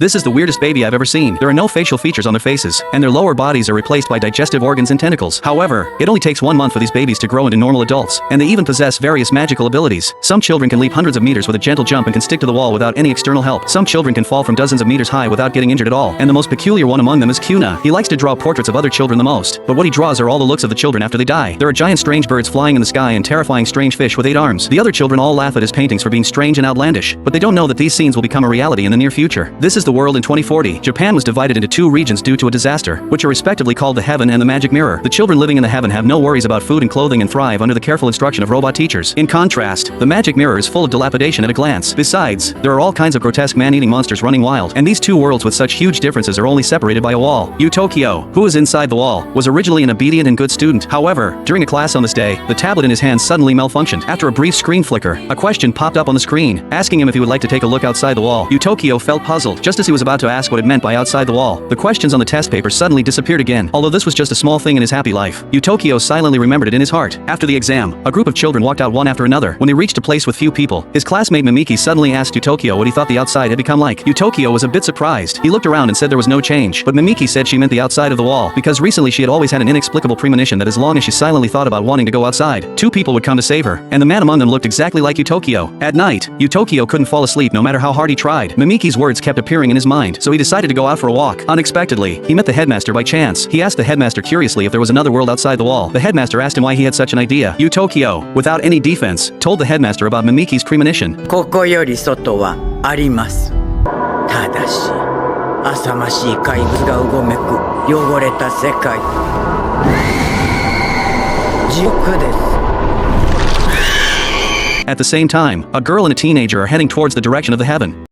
This is the weirdest baby I've ever seen. There are no facial features on their faces, and their lower bodies are replaced by digestive organs and tentacles. However, it only takes 1 month for these babies to grow into normal adults, and they even possess various magical abilities. Some children can leap hundreds of meters with a gentle jump and can stick to the wall without any external help. Some children can fall from dozens of meters high without getting injured at all. And the most peculiar one among them is Kuna. He likes to draw portraits of other children the most, but what he draws are all the looks of the children after they die. There are giant strange birds flying in the sky and terrifying strange fish with 8 arms. The other children all laugh at his paintings for being strange and outlandish, but they don't know that these scenes will become a reality in the near future. This is the world in 2040. Japan was divided into 2 regions due to a disaster, which are respectively called the Heaven and the Magic Mirror. The children living in the Heaven have no worries about food and clothing and thrive under the careful instruction of robot teachers. In contrast, the Magic Mirror is full of dilapidation at a glance. Besides, there are all kinds of grotesque man-eating monsters running wild, and these 2 worlds with such huge differences are only separated by a wall. Utokyo, who is inside the wall, was originally an obedient and good student. However, during a class on this day, the tablet in his hand suddenly malfunctioned. After a brief screen flicker, a question popped up on the screen, asking him if he would like to take a look outside the wall. Utokyo felt puzzled. Just as he was about to ask what it meant by outside the wall, the questions on the test paper suddenly disappeared again. Although this was just a small thing in his happy life, Utokyo silently remembered it in his heart. After the exam, a group of children walked out one after another. When they reached a place with few people, his classmate Mimiki suddenly asked Utokyo what he thought the outside had become like. Utokyo was a bit surprised. He looked around and said there was no change, but Mimiki said she meant the outside of the wall, because recently she had always had an inexplicable premonition that as long as she silently thought about wanting to go outside, 2 people would come to save her, and the man among them looked exactly like Utokyo. At night, Utokyo couldn't fall asleep no matter how hard he tried. Mimiki's words kept appearing in his mind, so he decided to go out for a walk. Unexpectedly, he met the headmaster by chance. He asked the headmaster curiously if there was another world outside the wall. The headmaster asked him why he had such an idea. Utokyo, without any defense, told the headmaster about Mimiki's premonition. ここより外はあります。ただし、浅ましい怪物がうごめく汚れた世界。地獄です。At the same time, a girl and a teenager are heading towards the direction of the Heaven.